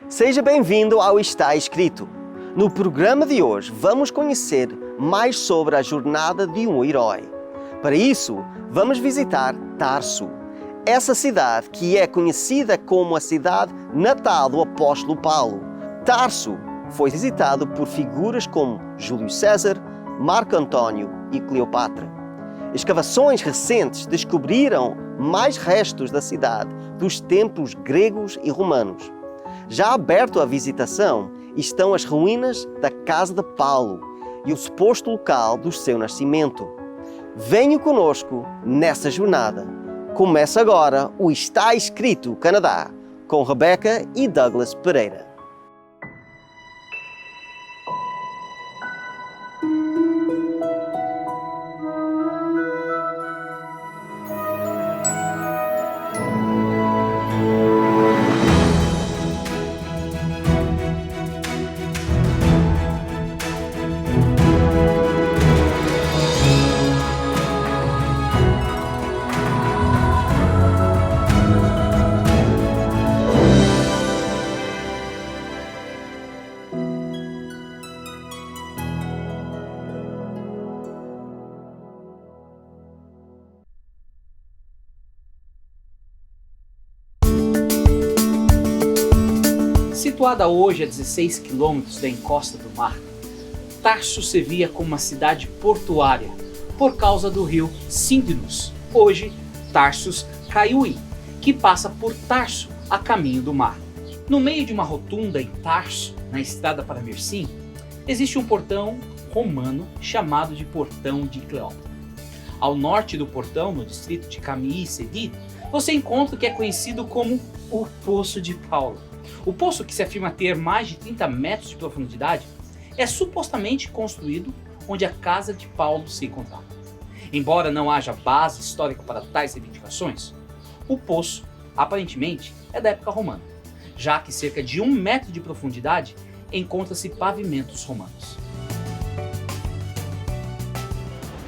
Seja bem-vindo ao Está Escrito. No programa de hoje vamos conhecer mais sobre a jornada de um herói. Para isso, vamos visitar Tarso, essa cidade que é conhecida como a cidade natal do apóstolo Paulo. Tarso foi visitado por figuras como Júlio César, Marco Antônio e Cleopatra. Escavações recentes descobriram mais restos da cidade dos templos gregos e romanos. Já aberto à visitação estão as ruínas da casa de Paulo e o suposto local do seu nascimento. Venha conosco nessa jornada. Começa agora o Está Escrito Canadá, com Rebeca e Douglas Pereira. Situada hoje a 16 quilômetros da encosta do mar, Tarso servia como uma cidade portuária por causa do rio Cydnus, hoje Tarsus Caiui, que passa por Tarso a caminho do mar. No meio de uma rotunda em Tarso, na estrada para Mersim, existe um portão romano chamado de Portão de Cleópatra. Ao norte do portão, no distrito de Camii Cedid, você encontra o que é conhecido como o Poço de Paulo. O poço, que se afirma ter mais de 30 metros de profundidade, é supostamente construído onde a casa de Paulo se encontrava. Embora não haja base histórica para tais reivindicações, o poço, aparentemente, é da época romana, já que cerca de 1 metro de profundidade encontra-se pavimentos romanos.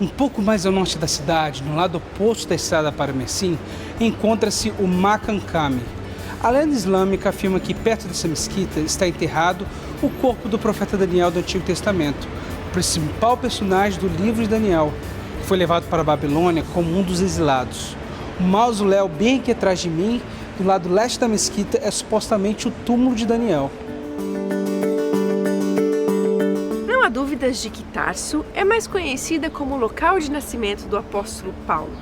Um pouco mais ao norte da cidade, no lado oposto da estrada para Mersim, encontra-se o Makam Kame. A lenda islâmica afirma que perto dessa mesquita está enterrado o corpo do profeta Daniel do Antigo Testamento, o principal personagem do livro de Daniel, que foi levado para a Babilônia como um dos exilados. O mausoléu bem aqui atrás de mim, do lado leste da mesquita, é supostamente o túmulo de Daniel. Não há dúvidas de que Tarso é mais conhecida como local de nascimento do apóstolo Paulo.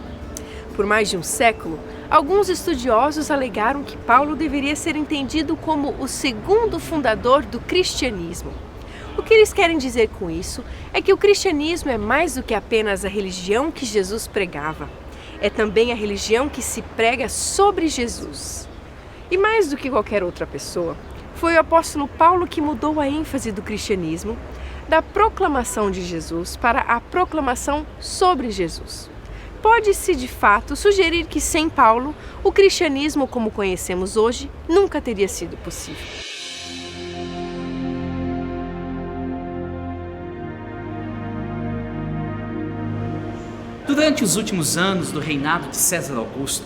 Por mais de um século, alguns estudiosos alegaram que Paulo deveria ser entendido como o segundo fundador do cristianismo. O que eles querem dizer com isso é que o cristianismo é mais do que apenas a religião que Jesus pregava. É também a religião que se prega sobre Jesus. E mais do que qualquer outra pessoa, foi o apóstolo Paulo que mudou a ênfase do cristianismo, da proclamação de Jesus para a proclamação sobre Jesus. Pode-se, de fato, sugerir que sem Paulo, o cristianismo como conhecemos hoje nunca teria sido possível. Durante os últimos anos do reinado de César Augusto,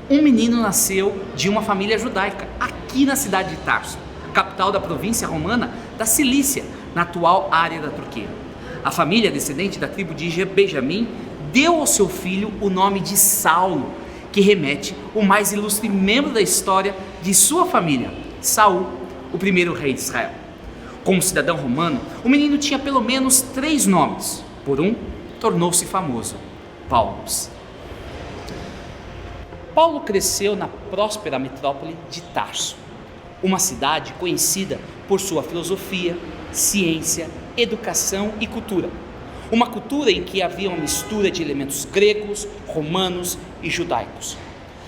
um menino nasceu de uma família judaica, aqui na cidade de Tarso, capital da província romana da Cilícia, na atual área da Turquia. A família, descendente da tribo de Benjamim, deu ao seu filho o nome de Saulo, que remete ao mais ilustre membro da história de sua família, Saul, o primeiro rei de Israel. Como cidadão romano, o menino tinha pelo menos 3 nomes. Por um, tornou-se famoso, Paulo. Paulo cresceu na próspera metrópole de Tarso, uma cidade conhecida por sua filosofia, ciência, educação e cultura. Uma cultura em que havia uma mistura de elementos gregos, romanos e judaicos.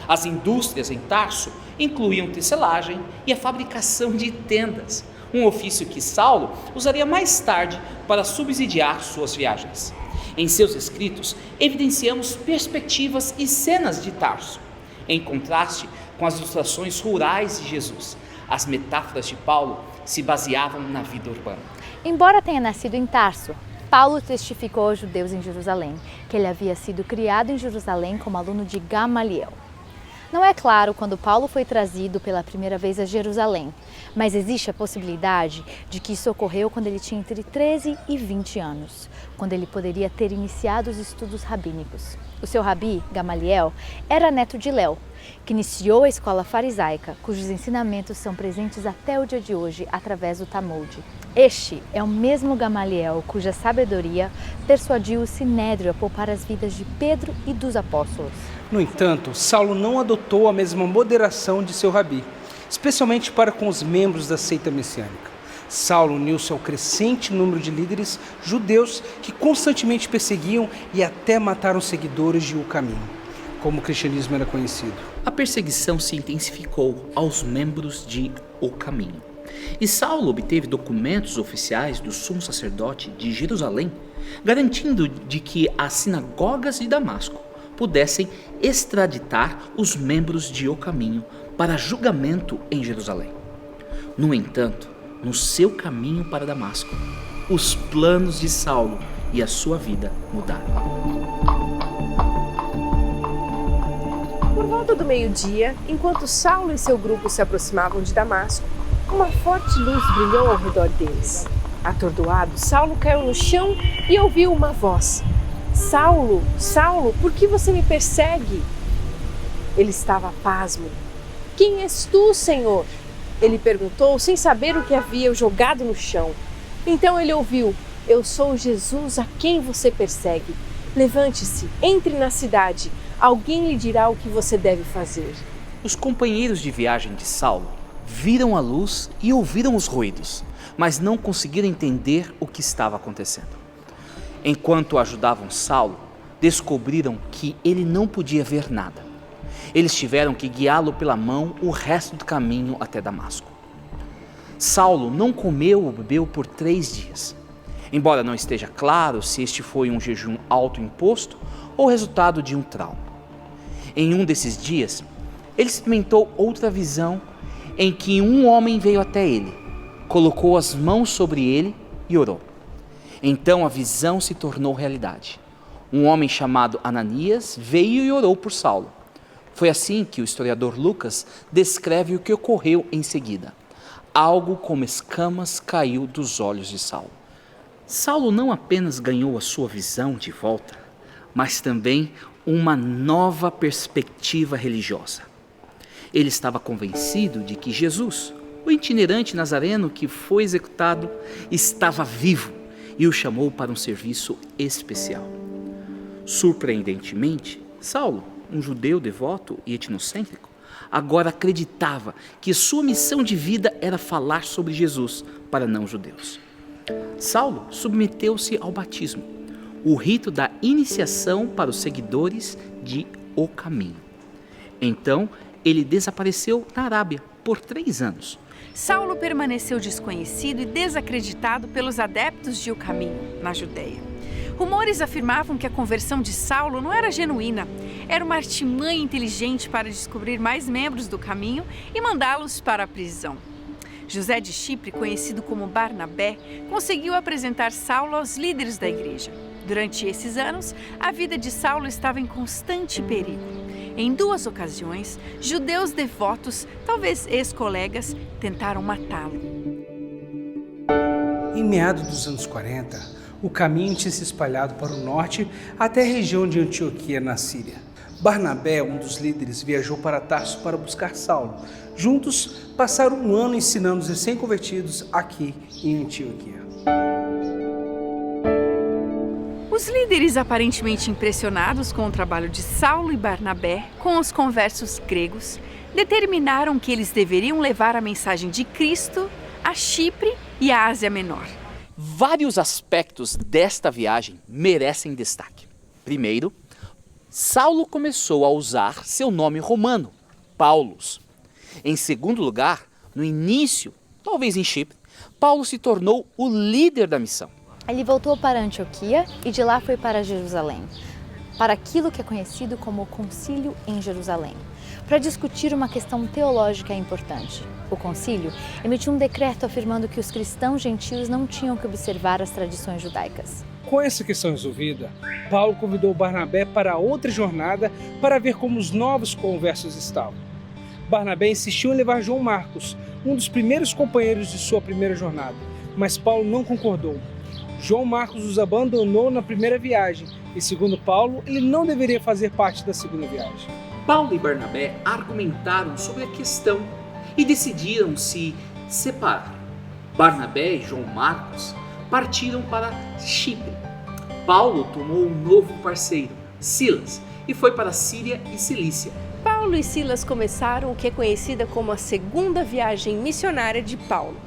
As indústrias em Tarso incluíam tecelagem e a fabricação de tendas, um ofício que Saulo usaria mais tarde para subsidiar suas viagens. Em seus escritos, evidenciamos perspectivas e cenas de Tarso, em contraste com as ilustrações rurais de Jesus. As metáforas de Paulo se baseavam na vida urbana. Embora tenha nascido em Tarso, Paulo testificou aos judeus em Jerusalém que ele havia sido criado em Jerusalém como aluno de Gamaliel. Não é claro quando Paulo foi trazido pela primeira vez a Jerusalém, mas existe a possibilidade de que isso ocorreu quando ele tinha entre 13 e 20 anos, quando ele poderia ter iniciado os estudos rabínicos. O seu rabi, Gamaliel, era neto de Léo, que iniciou a escola farisaica, cujos ensinamentos são presentes até o dia de hoje através do Talmud. Este é o mesmo Gamaliel cuja sabedoria persuadiu o Sinédrio a poupar as vidas de Pedro e dos apóstolos. No entanto, Saulo não adotou a mesma moderação de seu rabi, especialmente para com os membros da seita messiânica. Saulo uniu-se ao crescente número de líderes judeus que constantemente perseguiam e até mataram seguidores de O Caminho, como o cristianismo era conhecido. A perseguição se intensificou aos membros de O Caminho. E Saulo obteve documentos oficiais do sumo sacerdote de Jerusalém, garantindo de que as sinagogas de Damasco pudessem extraditar os membros de O Caminho para julgamento em Jerusalém. No entanto, no seu caminho para Damasco, os planos de Saulo e a sua vida mudaram. Por volta do meio-dia, enquanto Saulo e seu grupo se aproximavam de Damasco, uma forte luz brilhou ao redor deles. Atordoado, Saulo caiu no chão e ouviu uma voz: Saulo, Saulo, por que você me persegue? Ele estava pasmo. Quem és tu, Senhor? Ele perguntou sem saber o que havia jogado no chão. Então ele ouviu: eu sou Jesus a quem você persegue. Levante-se, entre na cidade. Alguém lhe dirá o que você deve fazer. Os companheiros de viagem de Saulo viram a luz e ouviram os ruídos, mas não conseguiram entender o que estava acontecendo. Enquanto ajudavam Saulo, descobriram que ele não podia ver nada. Eles tiveram que guiá-lo pela mão o resto do caminho até Damasco. Saulo não comeu ou bebeu por 3 dias. Embora não esteja claro se este foi um jejum autoimposto ou resultado de um trauma. Em um desses dias, ele experimentou outra visão em que um homem veio até ele, colocou as mãos sobre ele e orou. Então a visão se tornou realidade. Um homem chamado Ananias veio e orou por Saulo. Foi assim que o historiador Lucas descreve o que ocorreu em seguida. Algo como escamas caiu dos olhos de Saulo. Saulo não apenas ganhou a sua visão de volta, mas também uma nova perspectiva religiosa. Ele estava convencido de que Jesus, o itinerante nazareno que foi executado, estava vivo e o chamou para um serviço especial. Surpreendentemente, Saulo, um judeu devoto e etnocêntrico, agora acreditava que sua missão de vida era falar sobre Jesus para não-judeus. Saulo submeteu-se ao batismo, o rito da iniciação para os seguidores de O Caminho. Então, ele desapareceu na Arábia por 3 anos. Saulo permaneceu desconhecido e desacreditado pelos adeptos de O Caminho, na Judéia. Rumores afirmavam que a conversão de Saulo não era genuína, era uma artimanha inteligente para descobrir mais membros do caminho e mandá-los para a prisão. José de Chipre, conhecido como Barnabé, conseguiu apresentar Saulo aos líderes da igreja. Durante esses anos, a vida de Saulo estava em constante perigo. Em 2 ocasiões, judeus devotos, talvez ex-colegas, tentaram matá-lo. Em meados dos anos 40, o caminho tinha se espalhado para o norte até a região de Antioquia, na Síria. Barnabé, um dos líderes, viajou para Tarso para buscar Saulo. Juntos, passaram um ano ensinando os recém-convertidos aqui em Antioquia. Os líderes, aparentemente impressionados com o trabalho de Saulo e Barnabé com os conversos gregos, determinaram que eles deveriam levar a mensagem de Cristo a Chipre e a Ásia Menor. Vários aspectos desta viagem merecem destaque. Primeiro, Saulo começou a usar seu nome romano, Paulus. Em segundo lugar, no início, talvez em Chipre, Paulo se tornou o líder da missão. Ele voltou para Antioquia e de lá foi para Jerusalém. para aquilo que é conhecido como o Concílio em Jerusalém, para discutir uma questão teológica importante. O concílio emitiu um decreto afirmando que os cristãos gentios não tinham que observar as tradições judaicas. Com essa questão resolvida, Paulo convidou Barnabé para outra jornada para ver como os novos conversos estavam. Barnabé insistiu em levar João Marcos, um dos primeiros companheiros de sua primeira jornada, mas Paulo não concordou. João Marcos os abandonou na primeira viagem e, segundo Paulo, ele não deveria fazer parte da segunda viagem. Paulo e Barnabé argumentaram sobre a questão e decidiram se separar. Barnabé e João Marcos partiram para Chipre. Paulo tomou um novo parceiro, Silas, e foi para Síria e Cilícia. Paulo e Silas começaram o que é conhecida como a segunda viagem missionária de Paulo.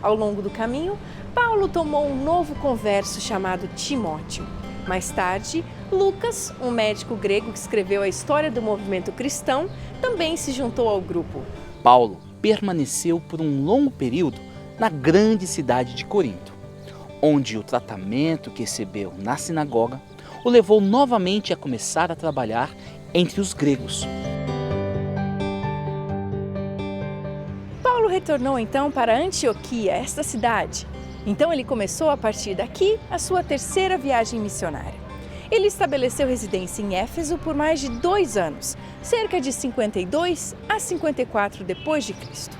Ao longo do caminho, Paulo tomou um novo converso chamado Timóteo. Mais tarde, Lucas, um médico grego que escreveu a história do movimento cristão, também se juntou ao grupo. Paulo permaneceu por um longo período na grande cidade de Corinto, onde o tratamento que recebeu na sinagoga o levou novamente a começar a trabalhar entre os gregos. Paulo retornou então para Antioquia, esta cidade. Então ele começou a partir daqui a sua terceira viagem missionária. Ele estabeleceu residência em Éfeso por mais de 2 anos, cerca de 52 a 54 depois de Cristo.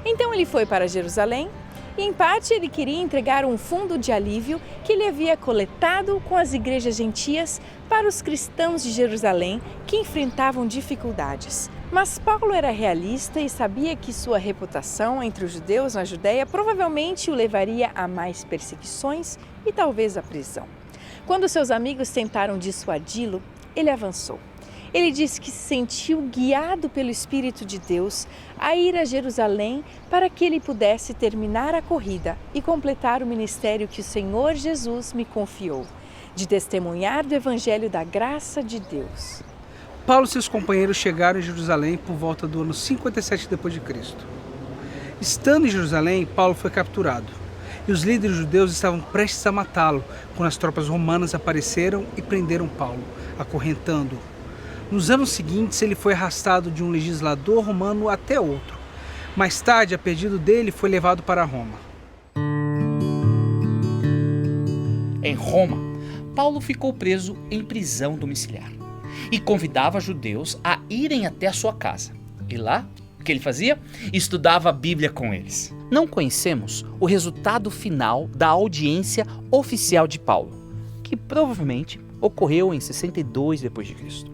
Então ele foi para Jerusalém e, em parte, ele queria entregar um fundo de alívio que ele havia coletado com as igrejas gentias para os cristãos de Jerusalém que enfrentavam dificuldades. Mas Paulo era realista e sabia que sua reputação entre os judeus na Judéia provavelmente o levaria a mais perseguições e talvez a prisão. Quando seus amigos tentaram dissuadi-lo, ele avançou. Ele disse que se sentiu guiado pelo Espírito de Deus a ir a Jerusalém para que ele pudesse terminar a corrida e completar o ministério que o Senhor Jesus me confiou, de testemunhar do Evangelho da graça de Deus. Paulo e seus companheiros chegaram em Jerusalém por volta do ano 57 d.C. Estando em Jerusalém, Paulo foi capturado, e os líderes judeus estavam prestes a matá-lo, quando as tropas romanas apareceram e prenderam Paulo, acorrentando-o. Nos anos seguintes, ele foi arrastado de um legislador romano até outro. Mais tarde, a pedido dele, foi levado para Roma. Em Roma, Paulo ficou preso em prisão domiciliar e convidava judeus a irem até a sua casa. E lá, o que ele fazia? Estudava a Bíblia com eles. Não conhecemos o resultado final da audiência oficial de Paulo, que provavelmente ocorreu em 62 d.C.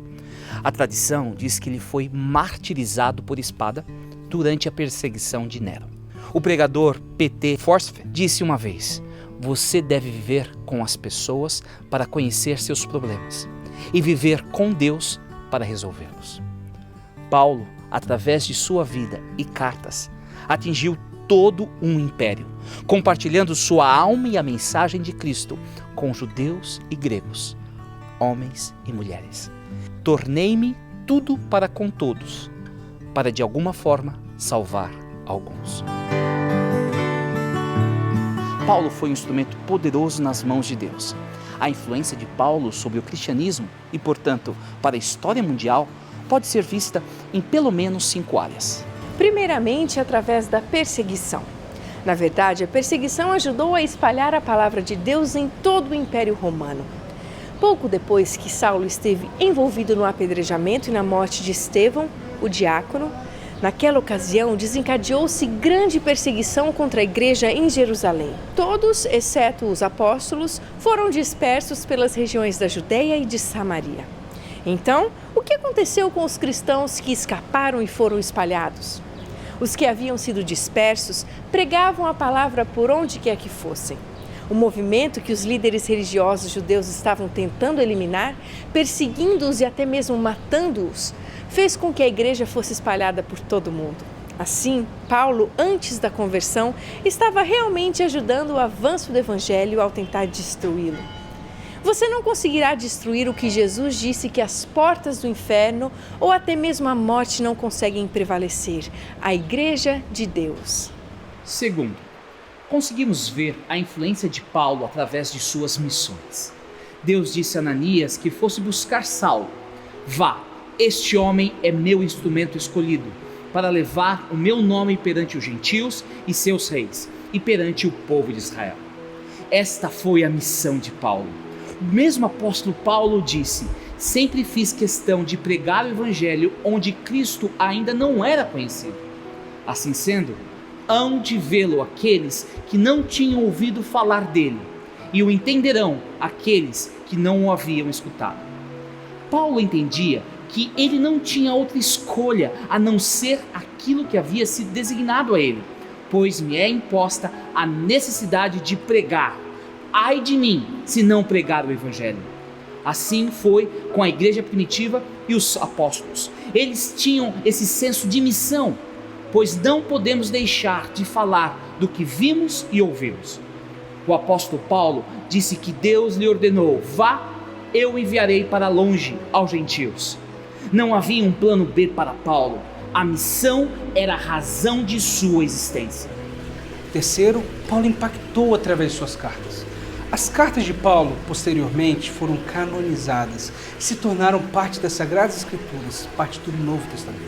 A tradição diz que ele foi martirizado por espada durante a perseguição de Nero. O pregador P.T. Forsyth disse uma vez: "Você deve viver com as pessoas para conhecer seus problemas e viver com Deus para resolvê-los." Paulo, através de sua vida e cartas, atingiu todo um império, compartilhando sua alma e a mensagem de Cristo com judeus e gregos, homens e mulheres. Tornei-me tudo para com todos, para de alguma forma salvar alguns. Paulo foi um instrumento poderoso nas mãos de Deus. A influência de Paulo sobre o cristianismo e, portanto, para a história mundial pode ser vista em pelo menos 5 áreas. Primeiramente, através da perseguição. Na verdade, a perseguição ajudou a espalhar a palavra de Deus em todo o Império Romano. Pouco depois que Saulo esteve envolvido no apedrejamento e na morte de Estevão, o diácono, naquela ocasião desencadeou-se grande perseguição contra a igreja em Jerusalém. Todos, exceto os apóstolos, foram dispersos pelas regiões da Judéia e de Samaria. Então, o que aconteceu com os cristãos que escaparam e foram espalhados? Os que haviam sido dispersos pregavam a palavra por onde quer que fossem. O movimento que os líderes religiosos judeus estavam tentando eliminar, perseguindo-os e até mesmo matando-os, fez com que a igreja fosse espalhada por todo o mundo. Assim, Paulo, antes da conversão, estava realmente ajudando o avanço do evangelho ao tentar destruí-lo. Você não conseguirá destruir o que Jesus disse que as portas do inferno ou até mesmo a morte não conseguem prevalecer: a igreja de Deus. Segundo, conseguimos ver a influência de Paulo através de suas missões. Deus disse a Ananias que fosse buscar Saulo. Vá, este homem é meu instrumento escolhido, para levar o meu nome perante os gentios e seus reis, e perante o povo de Israel. Esta foi a missão de Paulo. O mesmo apóstolo Paulo disse: sempre fiz questão de pregar o evangelho onde Cristo ainda não era conhecido. Assim sendo, hão de vê-lo aqueles que não tinham ouvido falar dele, e o entenderão aqueles que não o haviam escutado. Paulo entendia que ele não tinha outra escolha a não ser aquilo que havia sido designado a ele, pois me é imposta a necessidade de pregar. Ai de mim, se não pregar o evangelho. Assim foi com a igreja primitiva e os apóstolos. Eles tinham esse senso de missão, pois não podemos deixar de falar do que vimos e ouvimos. O apóstolo Paulo disse que Deus lhe ordenou: vá, eu o enviarei para longe aos gentios. Não havia um plano B para Paulo. A missão era a razão de sua existência. Terceiro, Paulo impactou através de suas cartas. As cartas de Paulo, posteriormente, foram canonizadas, se tornaram parte das Sagradas Escrituras, parte do Novo Testamento.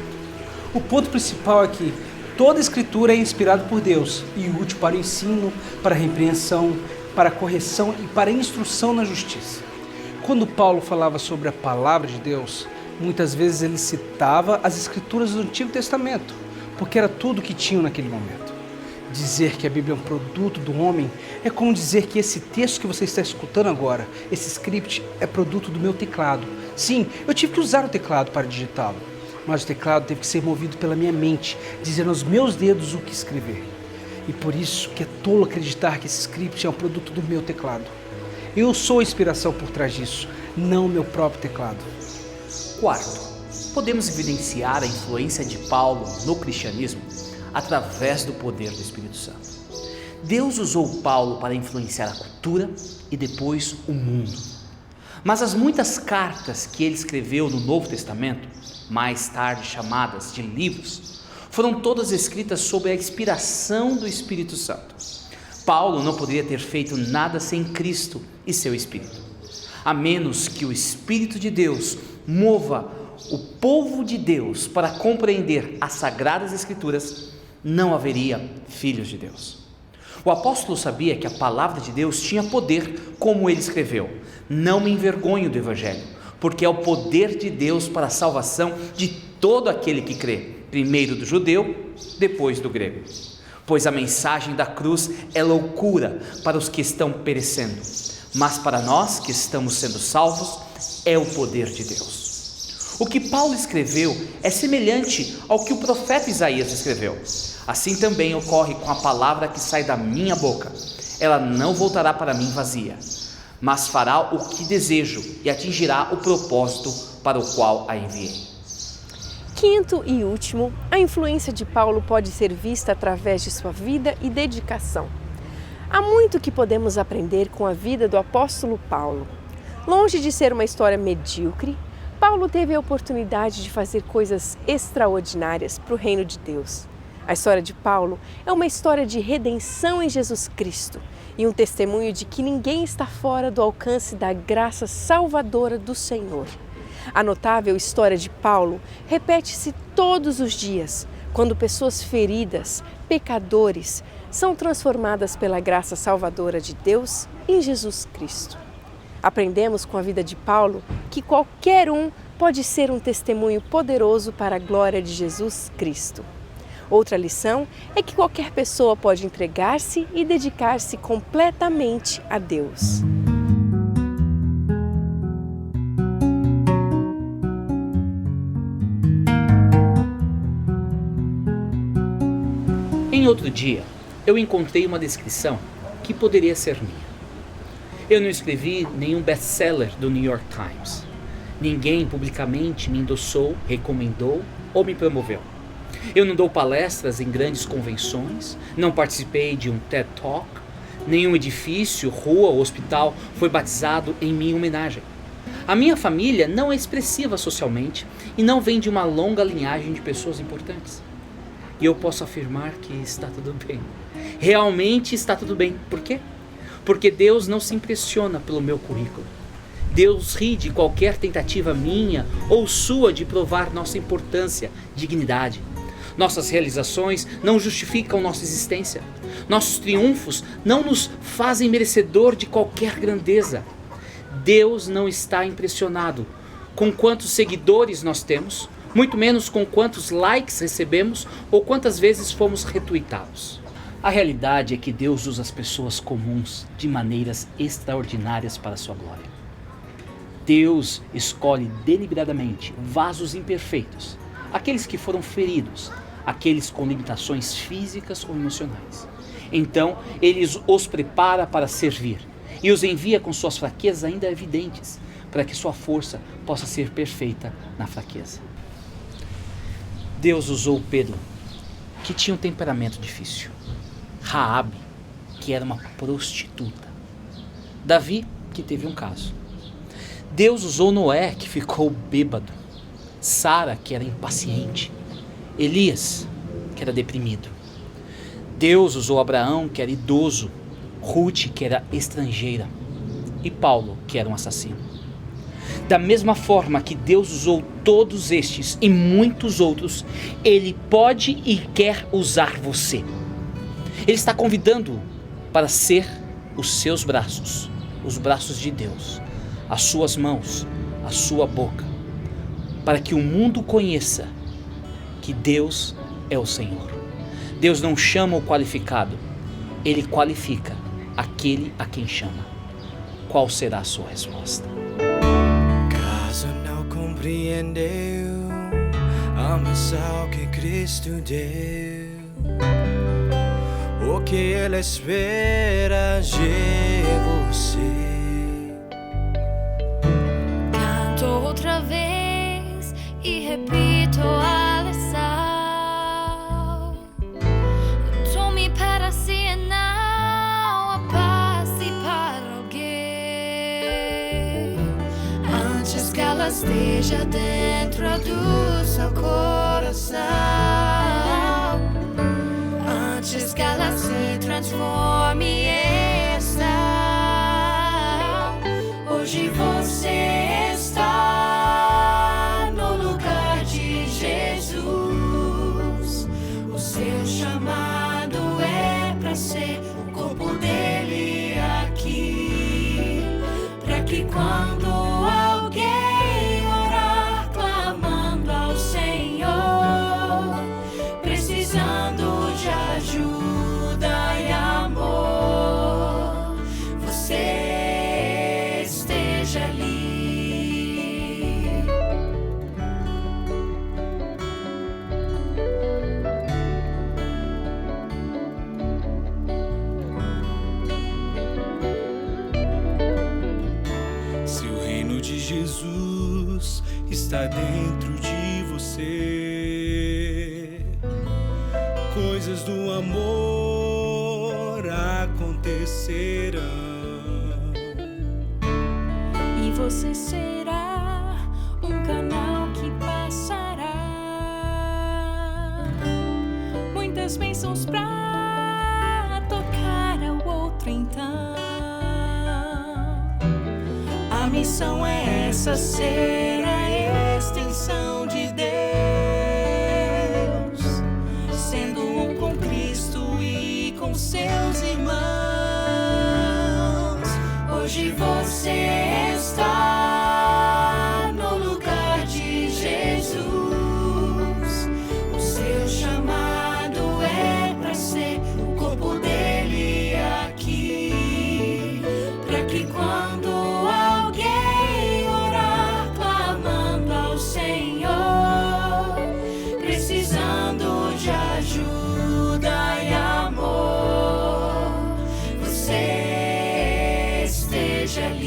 O ponto principal é que toda a Escritura é inspirada por Deus e útil para o ensino, para a repreensão, para a correção e para a instrução na justiça. Quando Paulo falava sobre a palavra de Deus, muitas vezes ele citava as Escrituras do Antigo Testamento, porque era tudo o que tinham naquele momento. Dizer que a Bíblia é um produto do homem é como dizer que esse texto que você está escutando agora, esse script, é produto do meu teclado. Sim, eu tive que usar o teclado para digitá-lo, mas o teclado teve que ser movido pela minha mente, dizendo aos meus dedos o que escrever. E por isso que é tolo acreditar que esse script é um produto do meu teclado. Eu sou a inspiração por trás disso, não o meu próprio teclado. Quarto, podemos evidenciar a influência de Paulo no cristianismo através do poder do Espírito Santo. Deus usou Paulo para influenciar a cultura e depois o mundo. Mas as muitas cartas que ele escreveu no Novo Testamento, mais tarde chamadas de livros, foram todas escritas sob a inspiração do Espírito Santo. Paulo não poderia ter feito nada sem Cristo e seu Espírito. A menos que o Espírito de Deus mova o povo de Deus para compreender as Sagradas Escrituras, não haveria filhos de Deus. O apóstolo sabia que a palavra de Deus tinha poder, como ele escreveu: não me envergonho do evangelho, porque é o poder de Deus para a salvação de todo aquele que crê, primeiro do judeu, depois do grego. Pois a mensagem da cruz é loucura para os que estão perecendo, mas para nós que estamos sendo salvos, é o poder de Deus. O que Paulo escreveu é semelhante ao que o profeta Isaías escreveu. Assim também ocorre com a palavra que sai da minha boca. Ela não voltará para mim vazia, mas fará o que desejo e atingirá o propósito para o qual a enviei. Quinto e último, a influência de Paulo pode ser vista através de sua vida e dedicação. Há muito que podemos aprender com a vida do apóstolo Paulo. Longe de ser uma história medíocre, Paulo teve a oportunidade de fazer coisas extraordinárias para o reino de Deus. A história de Paulo é uma história de redenção em Jesus Cristo e um testemunho de que ninguém está fora do alcance da graça salvadora do Senhor. A notável história de Paulo repete-se todos os dias, quando pessoas feridas, pecadores, são transformadas pela graça salvadora de Deus em Jesus Cristo. Aprendemos com a vida de Paulo que qualquer um pode ser um testemunho poderoso para a glória de Jesus Cristo. Outra lição é que qualquer pessoa pode entregar-se e dedicar-se completamente a Deus. Em outro dia, eu encontrei uma descrição que poderia ser minha. Eu não escrevi nenhum best-seller do New York Times. Ninguém publicamente me endossou, recomendou ou me promoveu. Eu não dou palestras em grandes convenções, não participei de um TED Talk, nenhum edifício, rua ou hospital foi batizado em minha homenagem. A minha família não é expressiva socialmente e não vem de uma longa linhagem de pessoas importantes. E eu posso afirmar que está tudo bem. Realmente está tudo bem. Por quê? Porque Deus não se impressiona pelo meu currículo. Deus ri de qualquer tentativa minha ou sua de provar nossa importância, dignidade. Nossas realizações não justificam nossa existência. Nossos triunfos não nos fazem merecedor de qualquer grandeza. Deus não está impressionado com quantos seguidores nós temos, muito menos com quantos likes recebemos ou quantas vezes fomos retuitados. A realidade é que Deus usa as pessoas comuns de maneiras extraordinárias para a sua glória. Deus escolhe deliberadamente vasos imperfeitos, aqueles que foram feridos, aqueles com limitações físicas ou emocionais. Então, Ele os prepara para servir e os envia com suas fraquezas ainda evidentes, para que sua força possa ser perfeita na fraqueza. Deus usou Pedro, que tinha um temperamento difícil. Raabe, que era uma prostituta. Davi, que teve um caso. Deus usou Noé, que ficou bêbado. Sara, que era impaciente. Elias, que era deprimido. Deus usou Abraão, que era idoso. Ruth, que era estrangeira. E Paulo, que era um assassino. Da mesma forma que Deus usou todos estes e muitos outros, Ele pode e quer usar você. Ele está convidando para ser os seus braços, os braços de Deus, as suas mãos, a sua boca, para que o mundo conheça que Deus é o Senhor. Deus não chama o qualificado, Ele qualifica aquele a quem chama. Qual será a sua resposta? Caso não compreendeu a missão que Cristo deu, o que Ele espera de você. Canto outra vez e repito a lição. Tome para si e não a paz e para alguém, antes que ela esteja dentro do seu coração, antes que ela se transforme em sal. Hoje você está no lugar de Jesus. O seu chamado é para ser o corpo dele aqui, para que quando alguém orar clamando ao Senhor, precisando de ajuda e amor, você esteja ali. Se o reino de Jesus está dentro de você, coisas do amor acontecerão. E você será um canal que passará muitas bênçãos pra tocar ao outro então. A missão é essa, ser a extensão de Deus, sendo um com Cristo e com seus irmãos. Hoje você está no lugar de Jesus. O seu chamado é para ser o corpo dele aqui, para que quando alguém orar clamando ao Senhor, precisando de ajuda e amor, você esteja ali.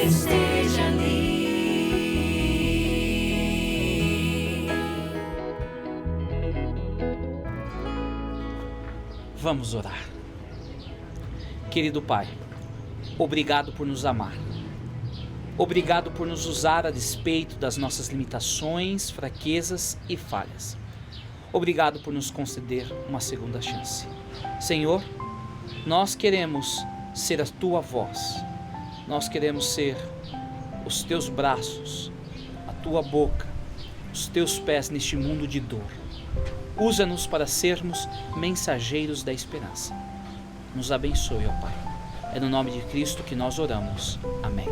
esteja ali. Vamos orar. Querido Pai, obrigado por nos amar. Obrigado por nos usar a despeito das nossas limitações, fraquezas e falhas. Obrigado por nos conceder uma segunda chance. Senhor, nós queremos ser a Tua voz. Nós queremos ser os Teus braços, a Tua boca, os Teus pés neste mundo de dor. Usa-nos para sermos mensageiros da esperança. Nos abençoe, ó Pai. É no nome de Cristo que nós oramos. Amém.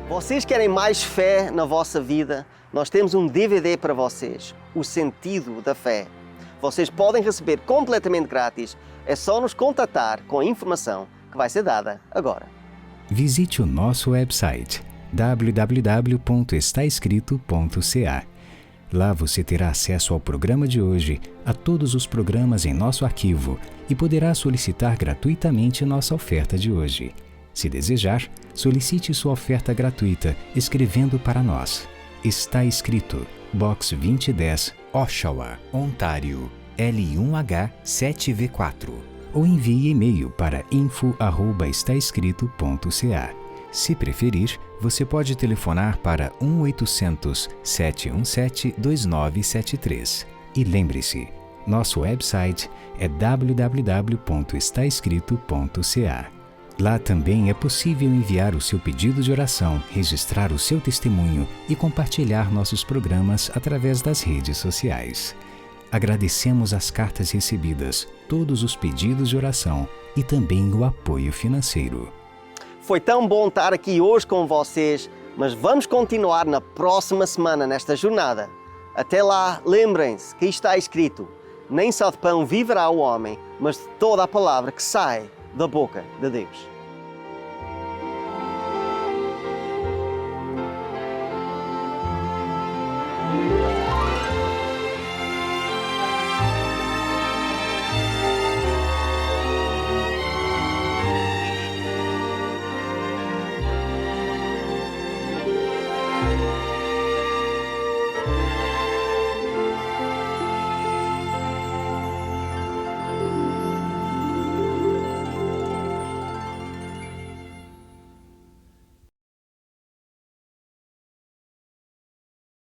Vocês querem mais fé na vossa vida? Nós temos um DVD para vocês, O Sentido da Fé. Vocês podem receber completamente grátis. É só nos contatar com a informação que vai ser dada agora. Visite o nosso website www.estaescrito.ca. Lá você terá acesso ao programa de hoje, a todos os programas em nosso arquivo e poderá solicitar gratuitamente nossa oferta de hoje. Se desejar, solicite sua oferta gratuita escrevendo para nós. Está escrito Box 2010, Oshawa, Ontário, L1H 7V4. Ou envie e-mail para info@estaescrito.ca. Se preferir, você pode telefonar para 1-800-717-2973. E lembre-se, nosso website é www.estaescrito.ca. Lá também é possível enviar o seu pedido de oração, registrar o seu testemunho e compartilhar nossos programas através das redes sociais. Agradecemos as cartas recebidas, todos os pedidos de oração e também o apoio financeiro. Foi tão bom estar aqui hoje com vocês, mas vamos continuar na próxima semana nesta jornada. Até lá, lembrem-se que está escrito: nem só de pão viverá o homem, mas de toda a palavra que sai da boca de Deus.